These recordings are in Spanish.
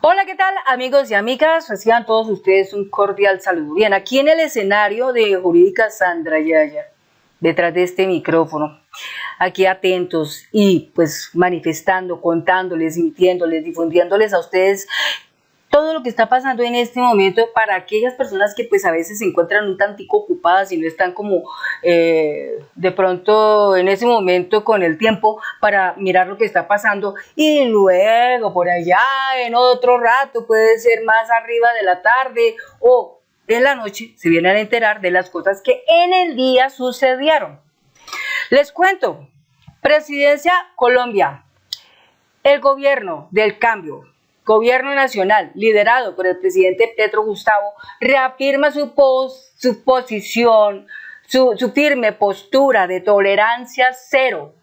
Hola, ¿qué tal, amigos y amigas? Reciban todos ustedes un cordial saludo. Bien, aquí en el escenario de Jurídica Sandra Yaya, detrás de este micrófono, aquí atentos y pues manifestando, contándoles, emitiéndoles, difundiéndoles a ustedes todo lo que está pasando en este momento para aquellas personas que pues a veces se encuentran un tantico ocupadas y no están como de pronto en ese momento con el tiempo para mirar lo que está pasando, y luego por allá en otro rato, puede ser más arriba de la tarde o en la noche, se vienen a enterar de las cosas que en el día sucedieron. Les cuento, Presidencia Colombia, el gobierno del cambio, Gobierno nacional, liderado por el presidente Petro Gustavo, reafirma su posición, su firme postura de tolerancia cero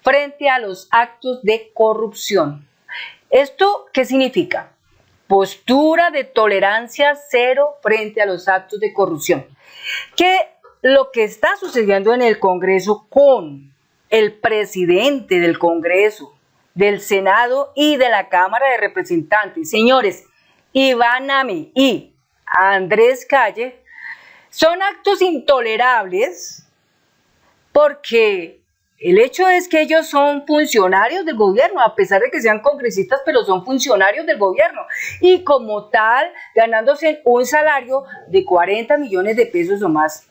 frente a los actos de corrupción. ¿Esto qué significa? Postura de tolerancia cero frente a los actos de corrupción. Que lo que está sucediendo en el Congreso con el presidente del Congreso, del Senado y de la Cámara de Representantes, señores Iván Nami y Andrés Calle, son actos intolerables porque el hecho es que ellos son funcionarios del gobierno, a pesar de que sean congresistas, pero son funcionarios del gobierno y como tal ganándose un salario de 40 millones de pesos o más.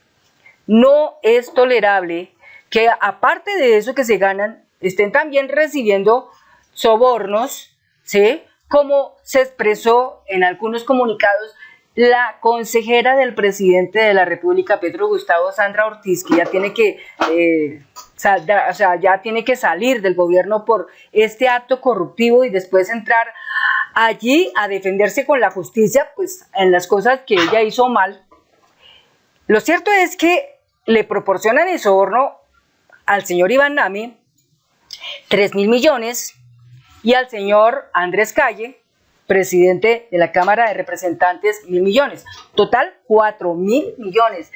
No es tolerable que aparte de eso que se ganan, estén también recibiendo sobornos, ¿sí? Como se expresó en algunos comunicados la consejera del presidente de la República, Petro Gustavo, Sandra Ortiz, que ya tiene que ya tiene que salir del gobierno por este acto corruptivo y después entrar allí a defenderse con la justicia, pues en las cosas que ella hizo mal. Lo cierto es que le proporcionan el soborno al señor Iván Nami, 3.000 millones, y al señor Andrés Calle, presidente de la Cámara de Representantes, 1.000 millones. Total, 4.000 millones.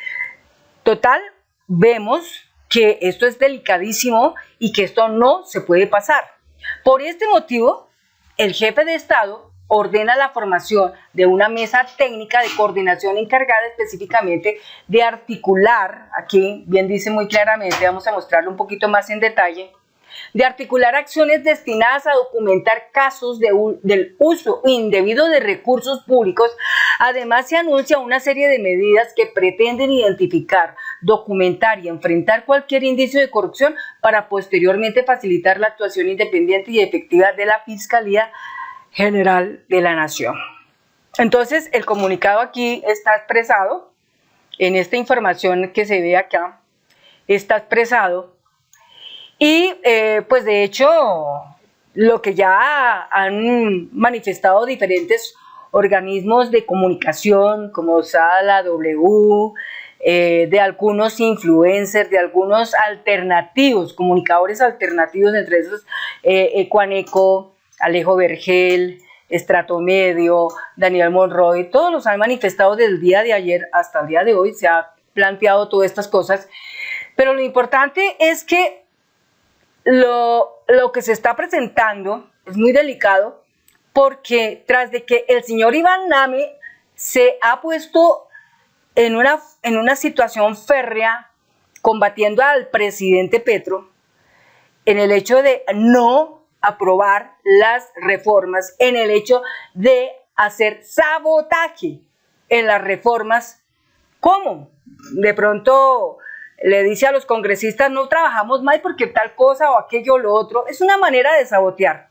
Total, vemos que esto es delicadísimo y que esto no se puede pasar. Por este motivo, el jefe de Estado ordena la formación de una mesa técnica de coordinación encargada específicamente de articular, aquí bien dice muy claramente, vamos a mostrarlo un poquito más en detalle, de articular acciones destinadas a documentar casos del uso indebido de recursos públicos. Además, se anuncia una serie de medidas que pretenden identificar, documentar y enfrentar cualquier indicio de corrupción para posteriormente facilitar la actuación independiente y efectiva de la Fiscalía General de la Nación. Entonces, el comunicado aquí está expresado, en esta información que se ve acá, está expresado. Y pues de hecho, lo que ya han manifestado diferentes organismos de comunicación, como Sala, W, de algunos influencers, de algunos alternativos, comunicadores alternativos, entre esos Ecuaneco, Alejo Vergel, Estrato Medio, Daniel Monroy, todos los han manifestado desde el día de ayer hasta el día de hoy, se ha planteado todas estas cosas, pero lo importante es que lo que se está presentando es muy delicado porque tras de que el señor Iván Nami se ha puesto en una situación férrea combatiendo al presidente Petro en el hecho de no aprobar las reformas, en el hecho de hacer sabotaje en las reformas. ¿Cómo? De pronto le dice a los congresistas, no trabajamos más porque tal cosa o aquello o lo otro. Es una manera de sabotear.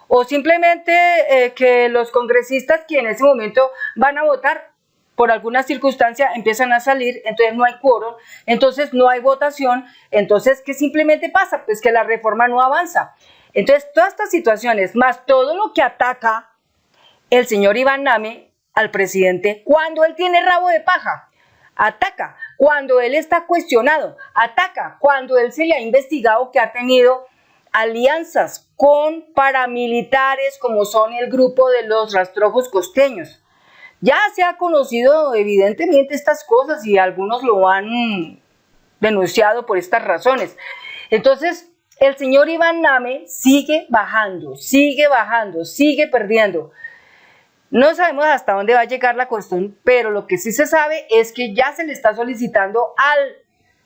O simplemente que los congresistas que en ese momento van a votar por alguna circunstancia empiezan a salir, entonces no hay quórum, entonces no hay votación, entonces ¿qué simplemente pasa? Pues que la reforma no avanza. Entonces todas estas situaciones, más todo lo que ataca el señor Iván Nami al presidente cuando él tiene rabo de paja, ataca cuando él está cuestionado, ataca cuando él se le ha investigado que ha tenido alianzas con paramilitares como son el grupo de los rastrojos costeños. Ya se ha conocido evidentemente estas cosas y algunos lo han denunciado por estas razones. Entonces, el señor Iván Nami sigue bajando, sigue perdiendo. No sabemos hasta dónde va a llegar la cuestión, pero lo que sí se sabe es que ya se le está solicitando al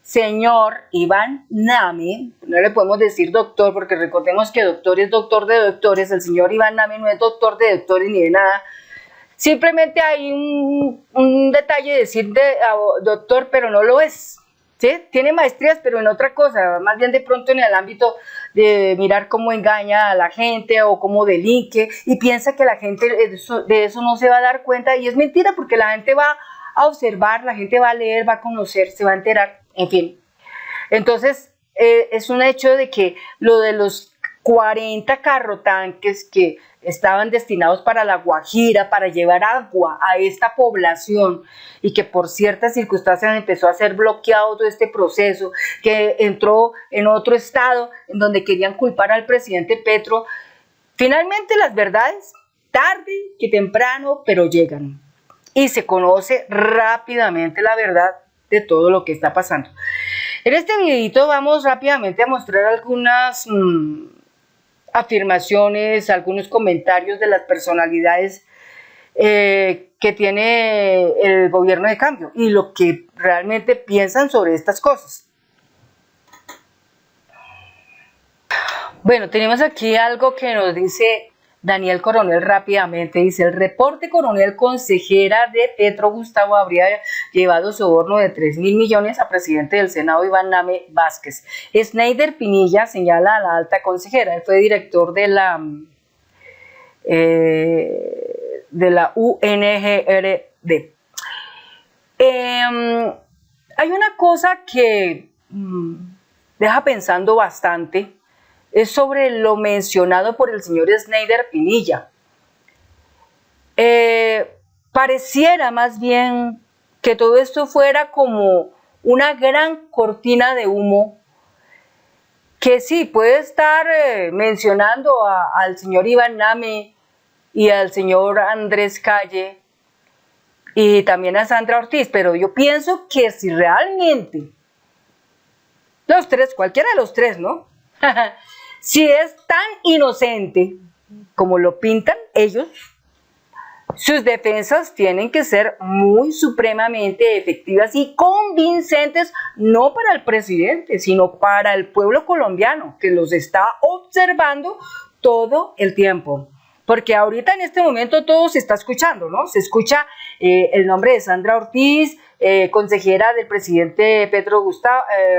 señor Iván Name, no le podemos decir doctor, porque recordemos que doctor es doctor de doctores, el señor Iván Name no es doctor de doctores ni de nada. Simplemente hay un detalle de decir doctor, pero no lo es. ¿Sí? Tiene maestrías, pero en otra cosa, más bien de pronto en el ámbito de mirar cómo engaña a la gente o cómo delinque, y piensa que la gente de eso no se va a dar cuenta, y es mentira, porque la gente va a observar, la gente va a leer, va a conocer, se va a enterar, en fin. Entonces, es un hecho de que lo de los 40 carrotanques que estaban destinados para La Guajira, para llevar agua a esta población, y que por ciertas circunstancias empezó a ser bloqueado todo este proceso, que entró en otro estado en donde querían culpar al presidente Petro. Finalmente las verdades, tarde que temprano, pero llegan, y se conoce rápidamente la verdad de todo lo que está pasando. En este videito vamos rápidamente a mostrar algunas afirmaciones, algunos comentarios de las personalidades que tiene el gobierno de cambio y lo que realmente piensan sobre estas cosas. Bueno, tenemos aquí algo que nos dice Daniel Coronel rápidamente. Dice: el reporte coronel, consejera de Petro Gustavo habría llevado soborno de 3.000 millones a presidente del Senado Iván Name Vázquez. Sneider Pinilla señala a la alta consejera. Él fue director de la UNGRD. Hay una cosa que deja pensando bastante, es sobre lo mencionado por el señor Sneider Pinilla. Pareciera más bien que todo esto fuera como una gran cortina de humo, que sí, puede estar mencionando al señor Iván Name y al señor Andrés Calle y también a Sandra Ortiz, pero yo pienso que si realmente los tres, cualquiera de los tres, ¿no? Si es tan inocente como lo pintan ellos, sus defensas tienen que ser muy supremamente efectivas y convincentes, no para el presidente, sino para el pueblo colombiano, que los está observando todo el tiempo. Porque ahorita en este momento todo se está escuchando, ¿no? Se escucha el nombre de Sandra Ortiz, consejera del presidente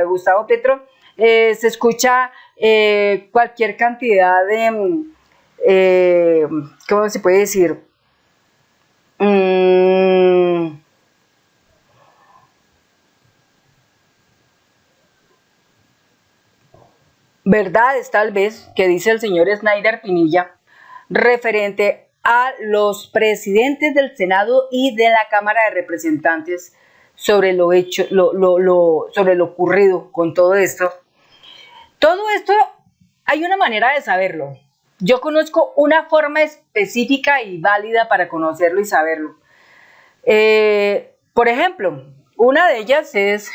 Gustavo Petro, se escucha cualquier cantidad de, ¿cómo se puede decir? Verdades tal vez que dice el señor Sneider Pinilla referente a los presidentes del Senado y de la Cámara de Representantes sobre lo hecho, sobre lo ocurrido con todo esto. Todo esto hay una manera de saberlo. Yo conozco una forma específica y válida para conocerlo y saberlo. Por ejemplo, una de ellas es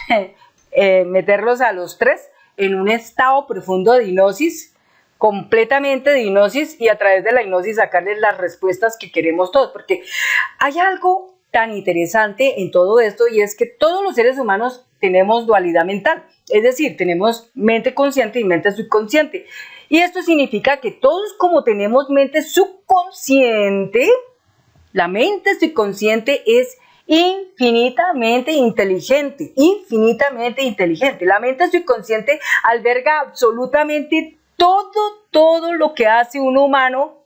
meterlos a los tres en un estado profundo de hipnosis, completamente de hipnosis, y a través de la hipnosis sacarles las respuestas que queremos todos, porque hay algo tan interesante en todo esto, y es que todos los seres humanos tenemos dualidad mental, es decir, tenemos mente consciente y mente subconsciente, y esto significa que todos, como tenemos mente subconsciente, la mente subconsciente es infinitamente inteligente, infinitamente inteligente. La mente subconsciente alberga absolutamente todo lo que hace un humano,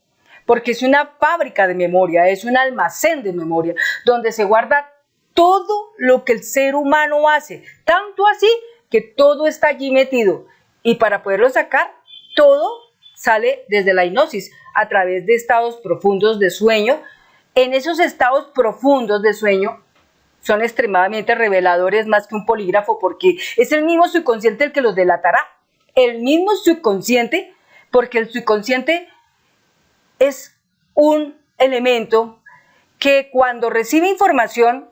porque es una fábrica de memoria, es un almacén de memoria, donde se guarda todo lo que el ser humano hace, tanto así que todo está allí metido, y para poderlo sacar, todo sale desde la hipnosis, a través de estados profundos de sueño. En esos estados profundos de sueño son extremadamente reveladores, más que un polígrafo, porque es el mismo subconsciente el que los delatará. El mismo subconsciente, porque el subconsciente es un elemento que cuando recibe información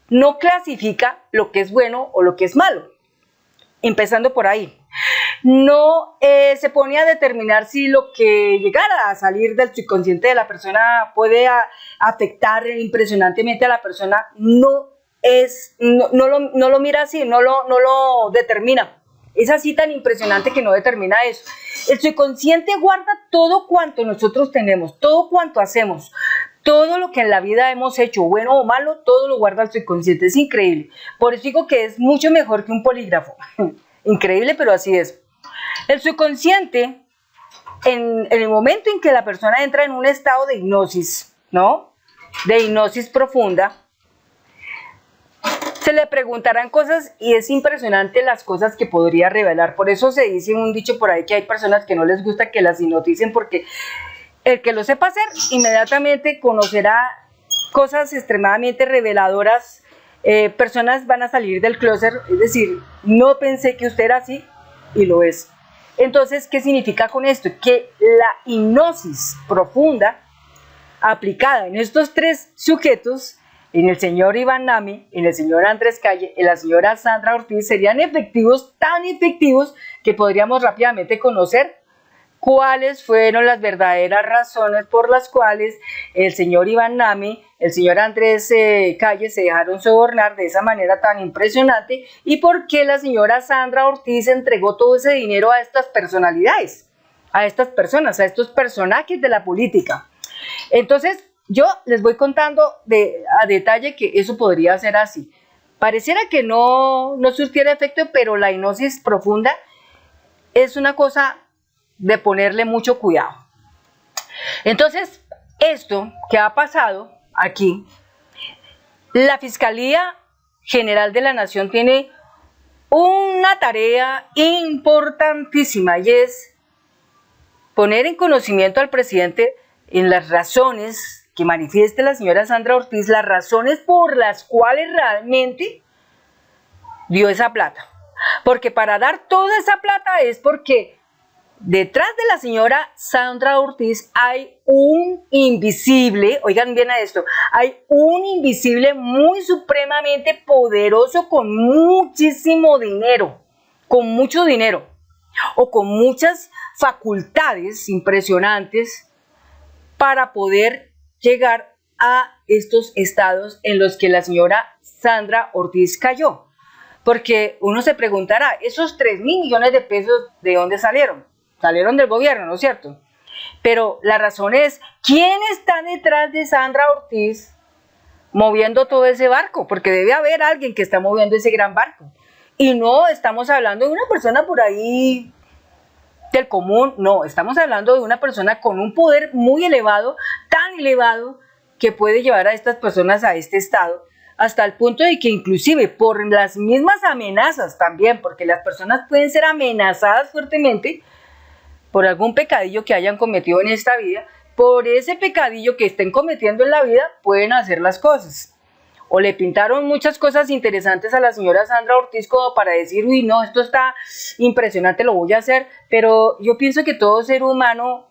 no clasifica lo que es bueno o lo que es malo. Empezando por ahí. no se pone a determinar si lo que llegara a salir del subconsciente de la persona puede afectar impresionantemente a la persona, no lo mira así, no lo determina. Es así tan impresionante que no determina eso. El subconsciente guarda todo cuanto nosotros tenemos, todo cuanto hacemos, todo lo que en la vida hemos hecho, bueno o malo, todo lo guarda el subconsciente. Es increíble. Por eso digo que es mucho mejor que un polígrafo. Increíble, pero así es. El subconsciente, en el momento en que la persona entra en un estado de hipnosis, ¿no? De hipnosis profunda, se le preguntarán cosas y es impresionante las cosas que podría revelar. Por eso se dice un dicho por ahí que hay personas que no les gusta que las hipnoticen, porque el que lo sepa hacer inmediatamente conocerá cosas extremadamente reveladoras. Personas van a salir del closet, es decir, no pensé que usted era así y lo es. Entonces, ¿qué significa con esto? Que la hipnosis profunda aplicada en estos tres sujetos, en el señor Iván Nami, en el señor Andrés Calle, en la señora Sandra Ortiz, serían efectivos, tan efectivos, que podríamos rápidamente conocer cuáles fueron las verdaderas razones por las cuales el señor Iván Nami, el señor Andrés Calle se dejaron sobornar de esa manera tan impresionante y por qué la señora Sandra Ortiz entregó todo ese dinero a estas personalidades, a estas personas, a estos personajes de la política. Entonces, yo les voy contando a detalle que eso podría ser así. Pareciera que no surtiera efecto, pero la hipnosis profunda es una cosa de ponerle mucho cuidado. Entonces, esto que ha pasado aquí, la Fiscalía General de la Nación tiene una tarea importantísima y es poner en conocimiento al presidente en las razones que manifieste la señora Sandra Ortiz, las razones por las cuales realmente dio esa plata. Porque para dar toda esa plata es porque detrás de la señora Sandra Ortiz hay un invisible, oigan bien a esto, hay un invisible muy supremamente poderoso con muchísimo dinero, con mucho dinero, o con muchas facultades impresionantes para poder llegar a estos estados en los que la señora Sandra Ortiz cayó. Porque uno se preguntará, ¿esos 3.000 millones de pesos de dónde salieron? Salieron del gobierno, ¿no es cierto? Pero la razón es, ¿quién está detrás de Sandra Ortiz moviendo todo ese barco? Porque debe haber alguien que está moviendo ese gran barco. Y no estamos hablando de una persona por ahí del común, no, estamos hablando de una persona con un poder muy elevado, tan elevado que puede llevar a estas personas a este estado, hasta el punto de que inclusive por las mismas amenazas también, porque las personas pueden ser amenazadas fuertemente por algún pecadillo que hayan cometido en esta vida, por ese pecadillo que estén cometiendo en la vida pueden hacer las cosas. O le pintaron muchas cosas interesantes a la señora Sandra Ortiz como para decir, uy, no, esto está impresionante, lo voy a hacer, pero yo pienso que todo ser humano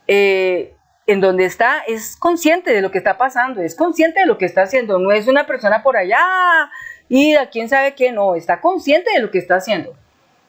en donde está es consciente de lo que está pasando, es consciente de lo que está haciendo, no es una persona por allá y a quién sabe qué, no, está consciente de lo que está haciendo,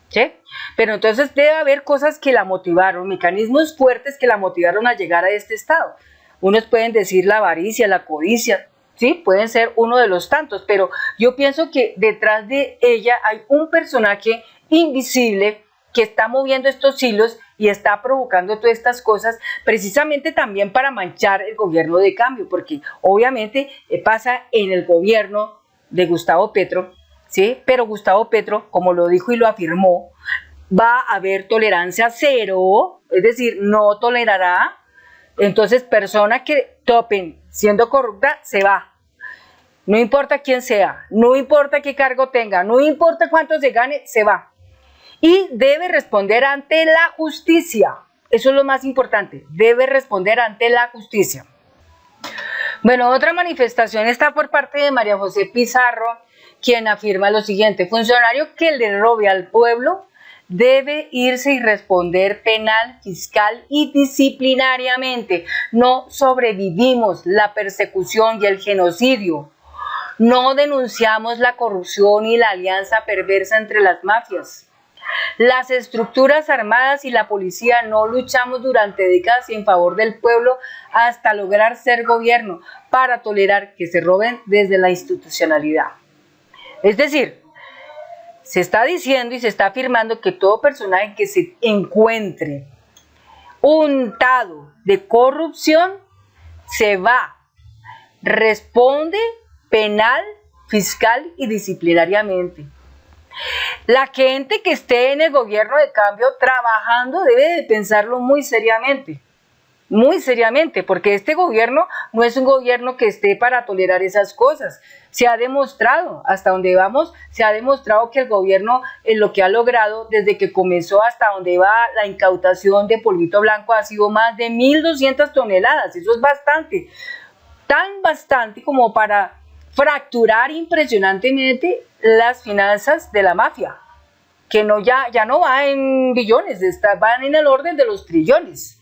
¿sí? Pero entonces debe haber cosas que la motivaron, mecanismos fuertes que la motivaron a llegar a este estado. Unos pueden decir la avaricia, la codicia, sí, pueden ser uno de los tantos, pero yo pienso que detrás de ella hay un personaje invisible que está moviendo estos hilos y está provocando todas estas cosas precisamente también para manchar el gobierno de cambio, porque obviamente pasa en el gobierno de Gustavo Petro, ¿sí? Pero Gustavo Petro, como lo dijo y lo afirmó, va a haber tolerancia cero, es decir, no tolerará. Entonces, persona que topen siendo corrupta, se va. No importa quién sea, no importa qué cargo tenga, no importa cuánto se gane, se va. Y debe responder ante la justicia. Eso es lo más importante, debe responder ante la justicia. Bueno, otra manifestación está por parte de María José Pizarro, quien afirma lo siguiente: funcionario que le robe al pueblo debe irse y responder penal, fiscal y disciplinariamente. No sobrevivimos la persecución y el genocidio. No denunciamos la corrupción y la alianza perversa entre las mafias. Las estructuras armadas y la policía no luchamos durante décadas en favor del pueblo hasta lograr ser gobierno para tolerar que se roben desde la institucionalidad. Es decir, se está diciendo y se está afirmando que todo personaje que se encuentre untado de corrupción se va, responde penal, fiscal y disciplinariamente. La gente que esté en el gobierno de cambio trabajando debe de pensarlo muy seriamente, porque este gobierno no es un gobierno que esté para tolerar esas cosas. Se ha demostrado, hasta donde vamos, se ha demostrado que el gobierno en lo que ha logrado desde que comenzó hasta donde va la incautación de polvito blanco ha sido más de 1.200 toneladas. Eso es bastante, tan bastante como para fracturar impresionantemente las finanzas de la mafia, que no ya no va en billones, van en el orden de los trillones,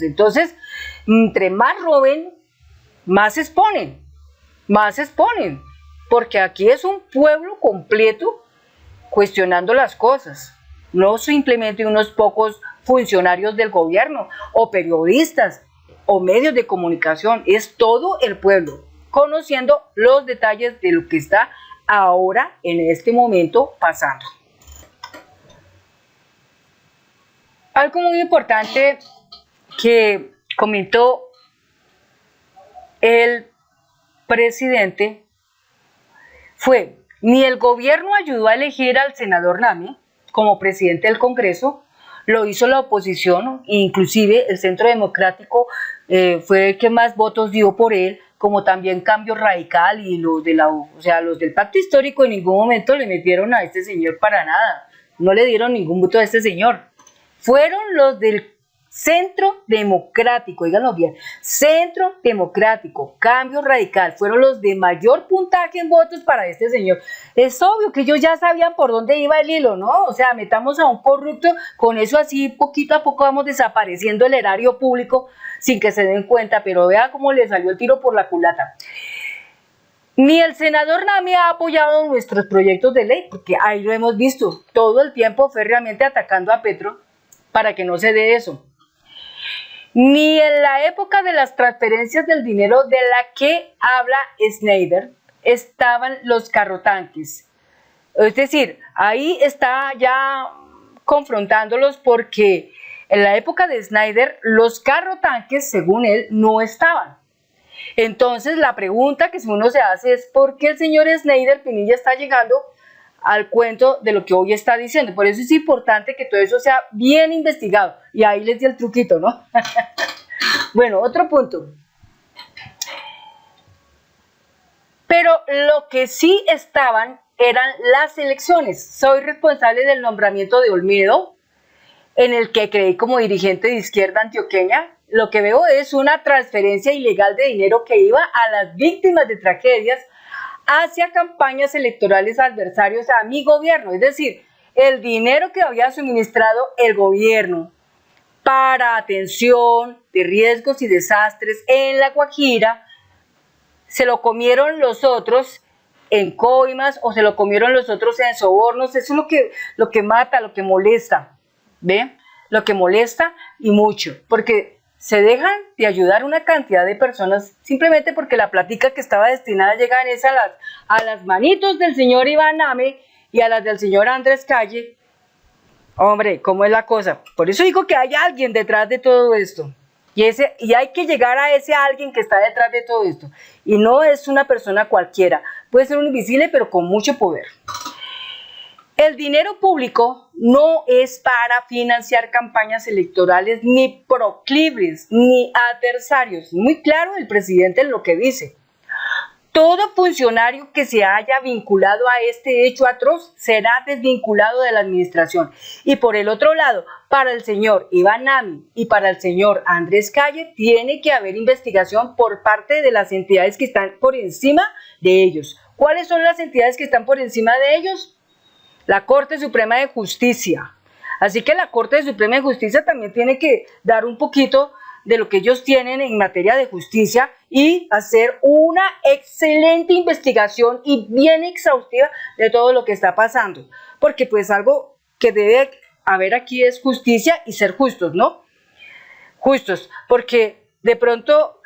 Entonces, entre más roben, más exponen, porque aquí es un pueblo completo cuestionando las cosas, no simplemente unos pocos funcionarios del gobierno o periodistas o medios de comunicación, es todo el pueblo conociendo los detalles de lo que está ahora en este momento pasando. Algo muy importante que comentó el presidente fue: ni el gobierno ayudó a elegir al senador Nami como presidente del Congreso, lo hizo la oposición, inclusive el Centro Democrático fue el que más votos dio por él, como también Cambio Radical y los del Pacto Histórico en ningún momento le metieron a este señor para nada, no le dieron ningún voto a este señor. Fueron los del Centro Democrático, díganlo bien, Centro Democrático, Cambio Radical, fueron los de mayor puntaje en votos para este señor. Es obvio que ellos ya sabían por dónde iba el hilo, ¿no? O sea, metamos a un corrupto, con eso así poquito a poco vamos desapareciendo el erario público sin que se den cuenta, pero vea cómo le salió el tiro por la culata. Ni el senador Nami ha apoyado nuestros proyectos de ley, porque ahí lo hemos visto, todo el tiempo férreamente atacando a Petro para que no se dé eso. Ni en la época de las transferencias del dinero de la que habla Snyder estaban los carrotanques. Es decir, ahí está ya confrontándolos porque en la época de Snyder los carrotanques, según él, no estaban. Entonces la pregunta que uno se hace es ¿por qué el señor Snyder Pinilla está llegando al cuento de lo que hoy está diciendo? Por eso es importante que todo eso sea bien investigado. Y ahí les di el truquito, ¿no? Bueno, otro punto. Pero lo que sí estaban eran las elecciones. Soy responsable del nombramiento de Olmedo, en el que creí como dirigente de Izquierda Antioqueña. Lo que veo es una transferencia ilegal de dinero que iba a las víctimas de tragedias hacia campañas electorales adversarios a mi gobierno, es decir, el dinero que había suministrado el gobierno para atención de riesgos y desastres en La Guajira, se lo comieron los otros en coimas o se lo comieron los otros en sobornos. Eso es lo que mata, lo que molesta, ¿ve? Lo que molesta y mucho, porque se dejan de ayudar una cantidad de personas simplemente porque la plática que estaba destinada a llegar es a las manitos del señor Iván Name y a las del señor Andrés Calle. Hombre, ¿cómo es la cosa? Por eso digo que hay alguien detrás de todo esto. Y hay que llegar a ese alguien que está detrás de todo esto. Y no es una persona cualquiera. Puede ser un invisible, pero con mucho poder. El dinero público no es para financiar campañas electorales ni proclives ni adversarios. Muy claro el presidente en lo que dice. Todo funcionario que se haya vinculado a este hecho atroz será desvinculado de la administración. Y por el otro lado, para el señor Iván Nami y para el señor Andrés Calle, tiene que haber investigación por parte de las entidades que están por encima de ellos. ¿Cuáles son las entidades que están por encima de ellos? La Corte Suprema de Justicia. Así que la Corte Suprema de Justicia también tiene que dar un poquito de lo que ellos tienen en materia de justicia y hacer una excelente investigación y bien exhaustiva de todo lo que está pasando. Porque pues algo que debe haber aquí es justicia y ser justos, ¿no? Justos, porque de pronto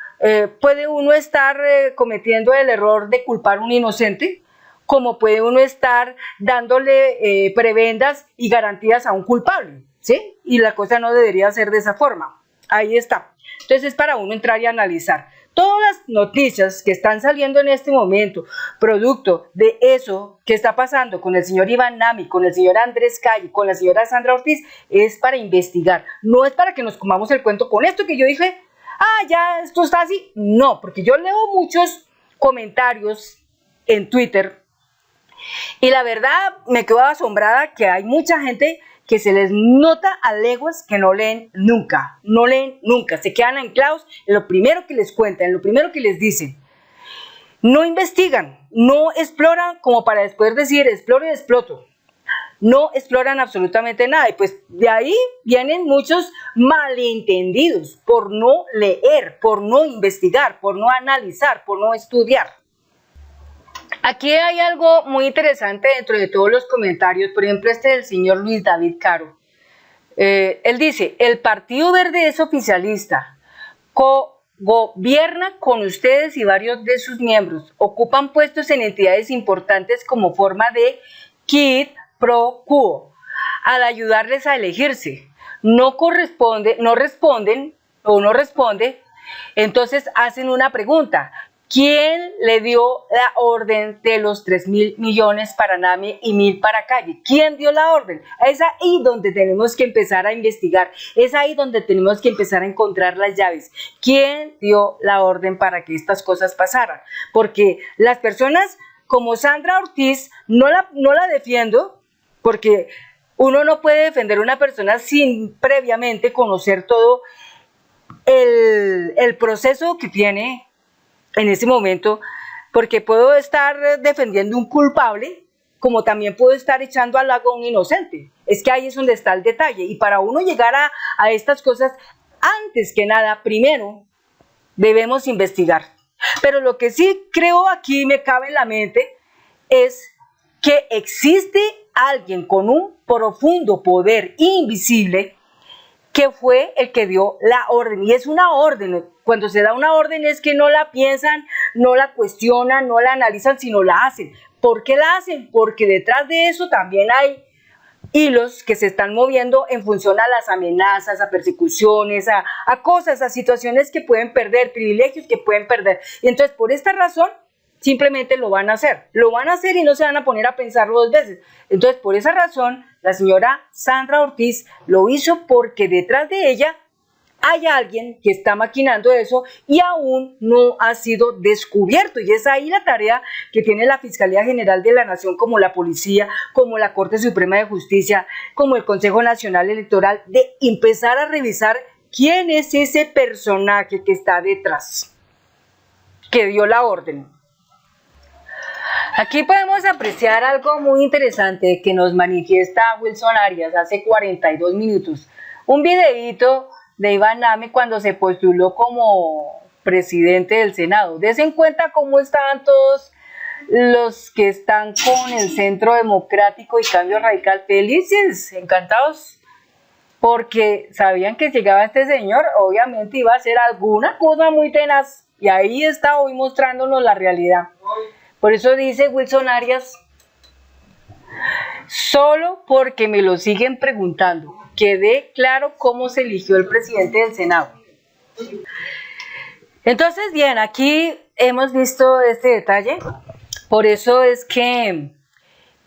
puede uno estar cometiendo el error de culpar a un inocente, como puede uno estar dándole prebendas y garantías a un culpable, ¿sí? Y la cosa no debería ser de esa forma. Ahí está. Entonces es para uno entrar y analizar. Todas las noticias que están saliendo en este momento, producto de eso que está pasando con el señor Iván Nami, con el señor Andrés Calle, con la señora Sandra Ortiz, es para investigar. No es para que nos comamos el cuento con esto que yo dije, ya esto está así. No, porque yo leo muchos comentarios en Twitter y la verdad me quedo asombrada que hay mucha gente que se les nota a leguas que no leen nunca, se quedan anclados en lo primero que les cuentan, en lo primero que les dicen. No investigan, no exploran como para después decir exploro y exploto. No exploran absolutamente nada y pues de ahí vienen muchos malentendidos por no leer, por no investigar, por no analizar, por no estudiar. Aquí hay algo muy interesante dentro de todos los comentarios, por ejemplo este del señor Luis David Caro. Él dice, el Partido Verde es oficialista, gobierna con ustedes y varios de sus miembros, ocupan puestos en entidades importantes como forma de quid pro quo, al ayudarles a elegirse. No responden, entonces hacen una pregunta. ¿Quién le dio la orden de los 3.000 millones para Nami y 1.000 para Calle? ¿Quién dio la orden? Es ahí donde tenemos que empezar a investigar. Es ahí donde tenemos que empezar a encontrar las llaves. ¿Quién dio la orden para que estas cosas pasaran? Porque las personas como Sandra Ortiz, no la defiendo, porque uno no puede defender a una persona sin previamente conocer todo el proceso que tiene en ese momento, porque puedo estar defendiendo un culpable, como también puedo estar echando al lago a un inocente. Es que ahí es donde está el detalle. Y para uno llegar a estas cosas, antes que nada, primero, debemos investigar. Pero lo que sí creo aquí me cabe en la mente es que existe alguien con un profundo poder invisible que fue el que dio la orden, y es una orden. Cuando se da una orden es que no la piensan, no la cuestionan, no la analizan, sino la hacen. ¿Por qué la hacen? Porque detrás de eso también hay hilos que se están moviendo en función a las amenazas, a persecuciones, a cosas, a situaciones que pueden perder, privilegios que pueden perder. Y entonces por esta razón simplemente lo van a hacer y no se van a poner a pensarlo dos veces. Entonces, por esa razón, la señora Sandra Ortiz lo hizo porque detrás de ella hay alguien que está maquinando eso y aún no ha sido descubierto. Y es ahí la tarea que tiene la Fiscalía General de la Nación, como la Policía, como la Corte Suprema de Justicia, como el Consejo Nacional Electoral, de empezar a revisar quién es ese personaje que está detrás, que dio la orden. Aquí podemos apreciar algo muy interesante que nos manifiesta Wilson Arias hace 42 minutos. Un videíto de Iván Nami cuando se postuló como presidente del Senado. Desen cuenta cómo estaban todos los que están con el Centro Democrático y Cambio Radical felices, encantados, porque sabían que llegaba este señor, obviamente iba a hacer alguna cosa muy tenaz, y ahí está hoy mostrándonos la realidad. Por eso dice Wilson Arias, solo porque me lo siguen preguntando, quede claro cómo se eligió el presidente del Senado. Entonces, bien, aquí hemos visto este detalle. Por eso es que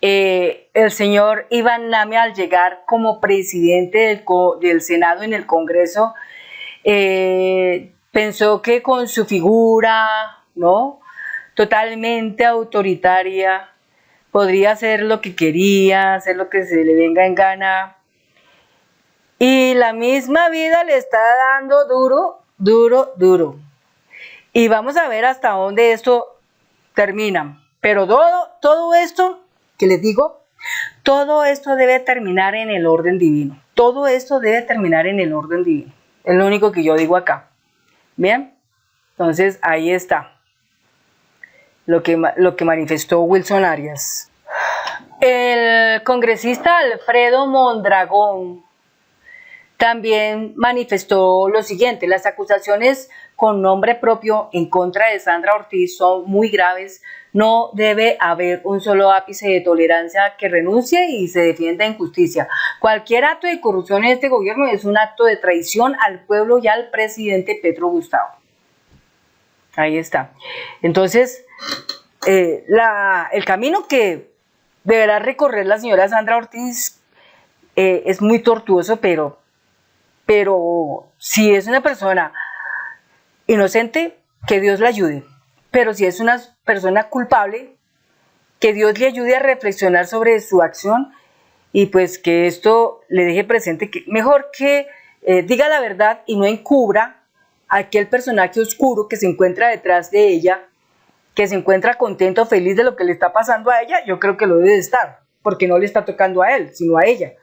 el señor Iván Nami, al llegar como presidente del Senado en el Congreso, pensó que con su figura, ¿no?, totalmente autoritaria, podría hacer lo que quería, hacer lo que se le venga en gana. Y la misma vida le está dando duro. Y vamos a ver hasta dónde esto termina. Pero todo esto que les digo, todo esto debe terminar en el orden divino. Todo esto debe terminar en el orden divino. Es lo único que yo digo acá. Bien, entonces ahí está lo que manifestó Wilson Arias. El congresista Alfredo Mondragón también manifestó lo siguiente: las acusaciones con nombre propio en contra de Sandra Ortiz son muy graves. No debe haber un solo ápice de tolerancia, que renuncie y se defienda en justicia. Cualquier acto de corrupción en este gobierno es un acto de traición al pueblo y al presidente Petro Gustavo. Ahí está. Entonces, el camino que deberá recorrer la señora Sandra Ortiz es muy tortuoso, pero si es una persona inocente, que Dios la ayude. Pero si es una persona culpable, que Dios le ayude a reflexionar sobre su acción y pues que esto le deje presente que mejor que diga la verdad y no encubra a aquel personaje oscuro que se encuentra detrás de ella, que se encuentra contento, feliz de lo que le está pasando a ella. Yo creo que lo debe de estar, porque no le está tocando a él, sino a ella.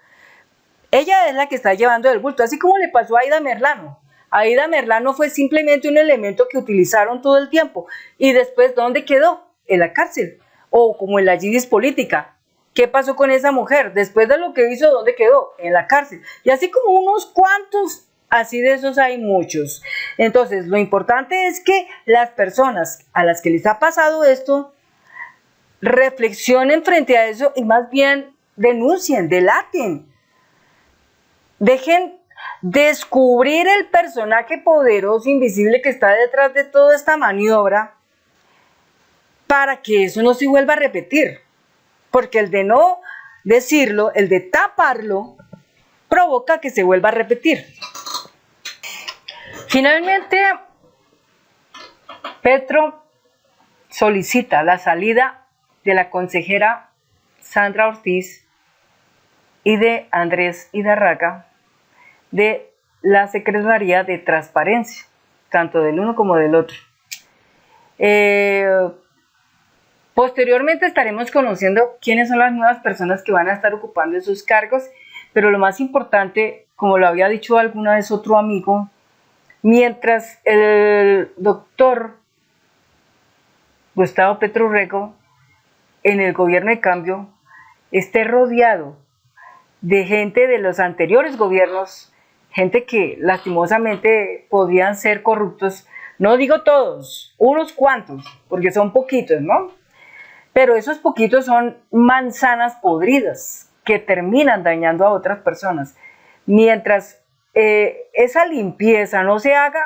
Ella es la que está llevando el bulto, así como le pasó a Aida Merlano. Aida Merlano fue simplemente un elemento que utilizaron todo el tiempo. Y después, ¿dónde quedó? En la cárcel. O como en la yidis política. ¿Qué pasó con esa mujer? Después de lo que hizo, ¿dónde quedó? En la cárcel. Y así como unos cuantos, así de esos hay muchos. Entonces, lo importante es que las personas a las que les ha pasado esto reflexionen frente a eso y más bien denuncien, delaten. Dejen descubrir el personaje poderoso, invisible que está detrás de toda esta maniobra, para que eso no se vuelva a repetir. Porque el de no decirlo, el de taparlo, provoca que se vuelva a repetir. Finalmente, Petro solicita la salida de la consejera Sandra Ortiz y de Andrés Hidárraga de la Secretaría de Transparencia, tanto del uno como del otro. Posteriormente estaremos conociendo quiénes son las nuevas personas que van a estar ocupando esos cargos, pero lo más importante, como lo había dicho alguna vez otro amigo, mientras el doctor Gustavo Petro Urrego en el gobierno de cambio esté rodeado de gente de los anteriores gobiernos, gente que lastimosamente podían ser corruptos, no digo todos, unos cuantos, porque son poquitos, ¿no? Pero esos poquitos son manzanas podridas que terminan dañando a otras personas. Mientras esa limpieza no se haga,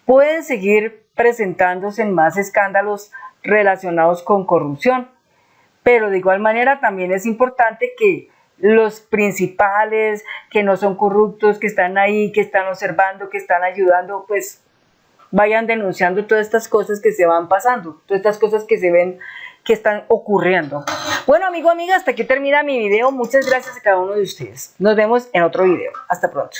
pueden seguir presentándose más escándalos relacionados con corrupción. Pero de igual manera también es importante que los principales, que no son corruptos, que están ahí, que están observando, que están ayudando, pues vayan denunciando todas estas cosas que se van pasando, todas estas cosas que se ven que están ocurriendo. Bueno, amigo, amiga, hasta aquí termina mi video. Muchas gracias a cada uno de ustedes. Nos vemos en otro video. Hasta pronto.